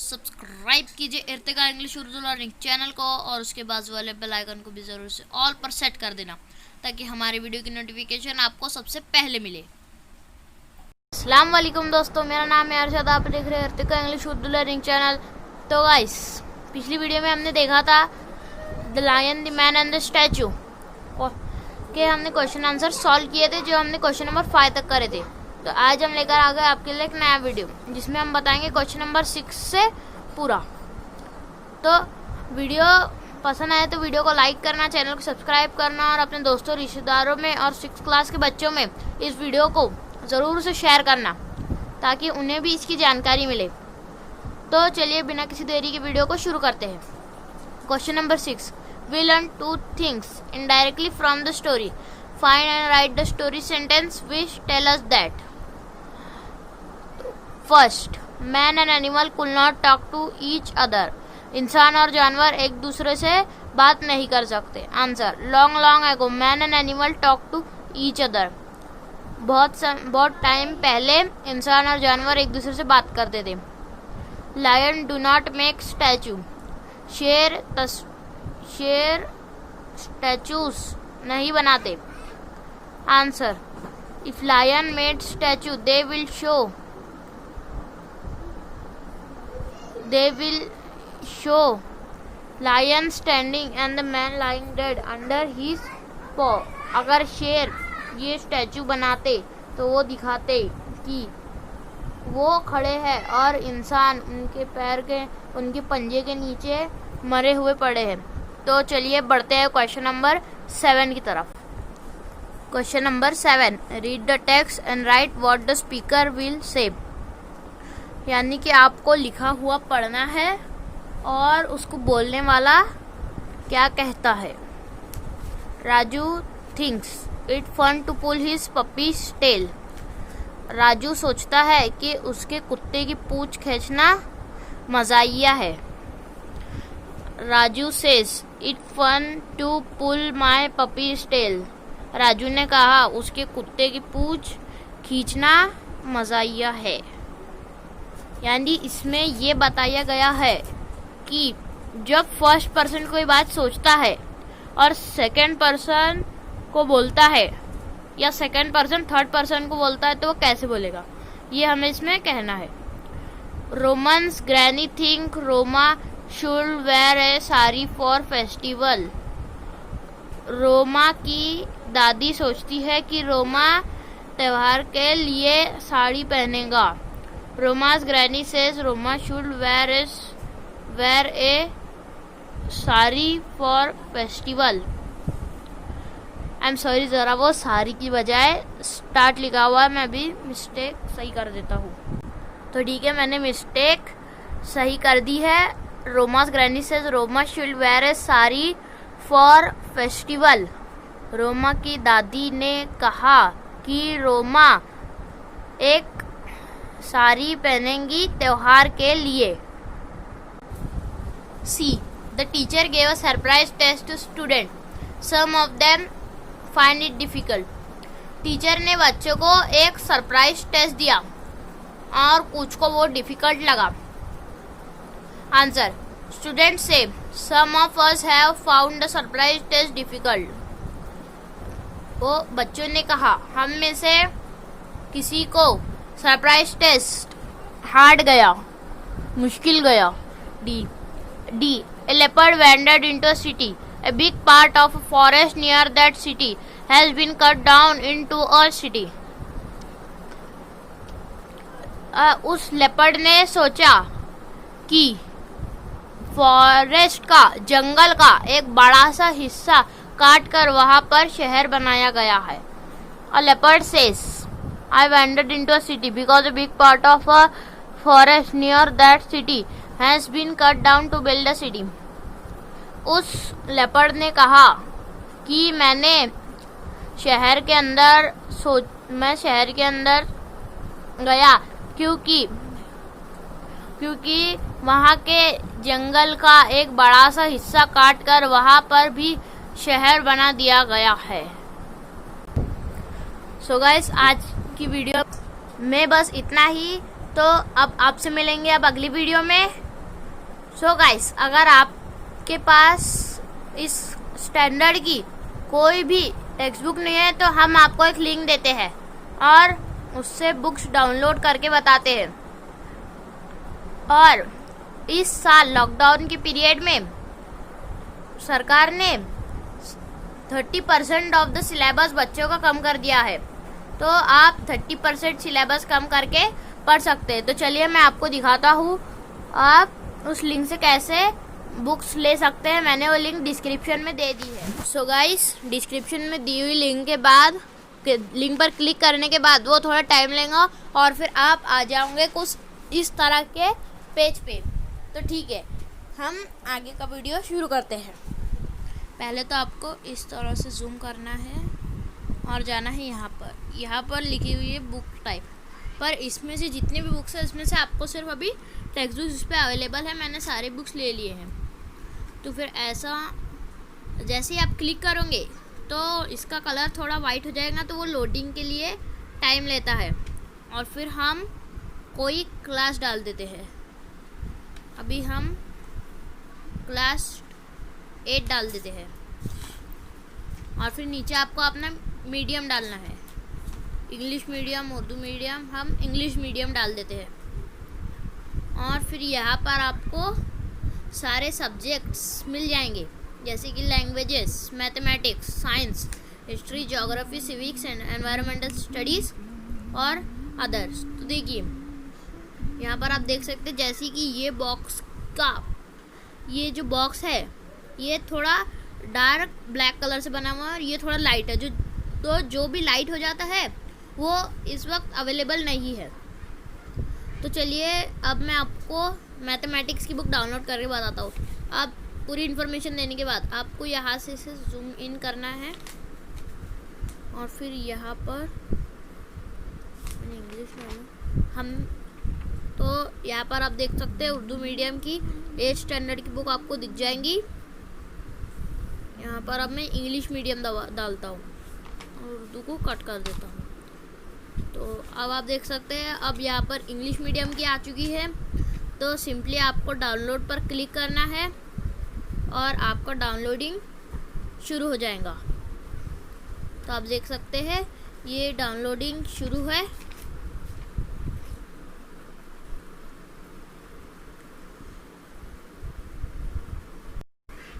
Subscribe कीजिए Irtika English Urdu learning channel को और उसके बाजू वाले बेल आइकन को भी ज़रूर से ऑल पर सेट कर देना ताकि हमारे वीडियो की नोटिफिकेशन आपको सबसे पहले मिले। अस्सलाम वालेकुम दोस्तों, मेरा नाम है अरशद, आप देख रहे हैं Irtika English Urdu learning channel. तो गाइस, पिछली वीडियो में हमने देखा था the lion, the man and the statue के हमने क्वेश्चन आंसर सॉल्व किए थे, जो हमने क्वेश्चन नंबर 5 तक करे थे। तो आज हम लेकर आ गए आपके लिए एक नया वीडियो जिसमें हम बताएंगे क्वेश्चन नंबर 6 से पूरा। तो वीडियो पसंद आए तो वीडियो को लाइक करना, चैनल को सब्सक्राइब करना और अपने दोस्तों, रिश्तेदारों में और 6th क्लास के बच्चों में इस वीडियो को ज़रूर से शेयर करना ताकि उन्हें भी इसकी जानकारी मिले। तो चलिए बिना किसी देरी के वीडियो को शुरू करते हैं। Question number 6, we learn 2 things indirectly from the story. Find and write the story sentence which tell us that. First, man and animal could not talk to each other. इंसान और जानवर एक दूसरे से बात नहीं कर सकते। Answer, long ago man and animal talk to each other. बहुत टाइम पहले इंसान और जानवर एक दूसरे से बात करते थे। Lion do not make statue. शेर स्टैचूज नहीं बनाते। Answer, if lion made statue they will show lion standing and the man lying dead under his paw. अगर शेर ये स्टैचू बनाते तो वो दिखाते कि वो खड़े हैं और इंसान उनके पंजे के नीचे मरे हुए पड़े हैं। तो चलिए बढ़ते हैं क्वेश्चन नंबर 7 की तरफ। Question number 7, read the text and right what the speaker will say. यानी कि आपको लिखा हुआ पढ़ना है और उसको बोलने वाला क्या कहता है। Raju thinks it fun to pull his puppies tail. Raju सोचता है कि उसके कुत्ते की पूंछ खींचना मज़ाहिया है। Raju says it fun to pull my puppies tail. Raju ने कहा उसके कुत्ते की पूंछ खींचना मज़ाहिया है। यानी इसमें ये बताया गया है कि जब फर्स्ट पर्सन कोई बात सोचता है और सेकंड पर्सन को बोलता है या सेकंड पर्सन थर्ड पर्सन को बोलता है तो वो कैसे बोलेगा, ये हमें इसमें कहना है। Roma's granny think Roma should wear a sari for festival. Roma की दादी सोचती है कि रोमा त्योहार के लिए साड़ी पहनेगा। Roma's granny says Roma should wear a sari for festival. I am sorry, ज़रा वो साड़ी की बजाय स्टार्ट लिखा हुआ है, मैं अभी मिस्टेक सही कर देता हूँ। तो ठीक है, मैंने मिस्टेक सही कर दी है। Roma's granny says Roma should wear a sari for festival. Roma की दादी ने कहा कि रोमा एक साड़ी पहनेंगी त्योहार के लिए। See, the teacher gave a surprise test to student, some of them find it difficult. Teacher ने बच्चों को एक सरप्राइज टेस्ट दिया और कुछ को वो डिफिकल्ट लगा। आंसर, स्टूडेंट से some of us have found the surprise test difficult. वो बच्चों ने कहा हम में से किसी को सरप्राइज टेस्ट हार्ड गया, मुश्किल गया। D A leopard wandered into a city. A big part of a forest near that city has been cut down into a city. उस लेपर्ड ने सोचा कि फॉरेस्ट का, जंगल का एक बड़ा सा हिस्सा काट कर वहां पर शहर बनाया गया है। A leopard says, I wandered into a city because a big part of a forest near that city has been cut down to build a city. उस लेपर्ड ने कहा कि मैं शहर के अंदर गया क्योंकि वहाँ के जंगल का एक बड़ा सा हिस्सा काट कर वहाँ पर भी शहर बना दिया गया है। सो गाइस, आज की वीडियो में बस इतना ही। तो अब आपसे मिलेंगे अब अगली वीडियो में। सो गाइस, अगर आपके पास इस स्टैंडर्ड की कोई भी टेक्स्ट बुक नहीं है तो हम आपको एक लिंक देते हैं और उससे बुक्स डाउनलोड करके बताते हैं। और इस साल लॉकडाउन के पीरियड में सरकार ने 30% ऑफ द सिलेबस बच्चों का कम कर दिया है, तो आप 30% सिलेबस कम करके पढ़ सकते हैं। तो चलिए मैं आपको दिखाता हूँ आप उस लिंक से कैसे बुक्स ले सकते हैं। मैंने वो लिंक डिस्क्रिप्शन में दे दी है। सो गाइस, डिस्क्रिप्शन में दी हुई लिंक के बाद लिंक पर क्लिक करने के बाद वो थोड़ा टाइम लेगा और फिर आप आ जाओगे कुछ इस तरह के पेज पे। तो ठीक है, हम आगे का वीडियो शुरू करते हैं। पहले तो आपको इस तरह से जूम करना है और जाना है यहाँ पर लिखी हुई है बुक टाइप पर। इसमें से जितने भी बुक्स है इसमें से आपको सिर्फ अभी टेक्स्ट बुक्स इस पर अवेलेबल है। मैंने सारे बुक्स ले लिए हैं। तो फिर ऐसा जैसे ही आप क्लिक करोगे तो इसका कलर थोड़ा वाइट हो जाएगा, तो वो लोडिंग के लिए टाइम लेता है। और फिर हम कोई क्लास डाल देते हैं। अभी हम क्लास 8 डाल देते हैं और फिर नीचे आपको अपना मीडियम डालना है, इंग्लिश मीडियम, उर्दू मीडियम। हम इंग्लिश मीडियम डाल देते हैं और फिर यहाँ पर आपको सारे सब्जेक्ट्स मिल जाएंगे, जैसे कि languages, mathematics, science, history, geography, civics and environmental studies और अदर्स। तो देखिए यहाँ पर आप देख सकते हैं जैसे कि ये बॉक्स का ये जो बॉक्स है ये थोड़ा डार्क ब्लैक कलर से बना हुआ है और ये थोड़ा लाइट है। जो भी लाइट हो जाता है वो इस वक्त अवेलेबल नहीं है। तो चलिए अब मैं आपको मैथमेटिक्स की बुक डाउनलोड करके बताता हूँ। अब पूरी इन्फॉर्मेशन देने के बाद आपको यहाँ से इसे जूम इन करना है और फिर यहाँ पर मैंने इंग्लिश में हम तो यहाँ पर आप देख सकते हैं उर्दू मीडियम की 8 स्टैंडर्ड की बुक आपको दिख जाएंगी। यहाँ पर अब मैं इंग्लिश मीडियम डालता हूँ और उर्दू को कट कर देता हूँ। तो अब आप देख सकते हैं अब यहाँ पर इंग्लिश मीडियम की आ चुकी है। तो सिंपली आपको डाउनलोड पर क्लिक करना है और आपका डाउनलोडिंग शुरू हो जाएगा। तो आप देख सकते हैं ये डाउनलोडिंग शुरू है।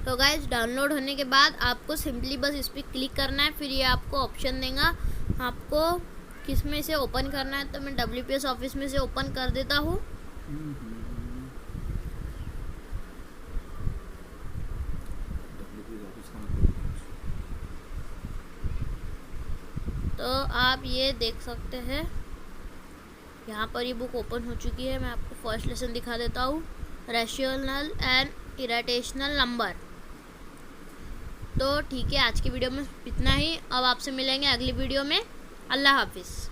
तो गाइस, डाउनलोड होने के बाद आपको सिंपली बस इस पर क्लिक करना है। फिर ये आपको ऑप्शन देगा आपको किस में से ओपन करना है। तो मैं WPS ऑफिस में से ओपन कर देता हूँ। तो आप ये देख सकते हैं यहाँ पर ये बुक ओपन हो चुकी है। मैं आपको फर्स्ट लेसन दिखा देता हूँ, रेशनल एंड इरेशनल नंबर। तो ठीक है, आज की वीडियो में इतना ही। अब आपसे मिलेंगे अगली वीडियो में। अल्लाह हाफिज़।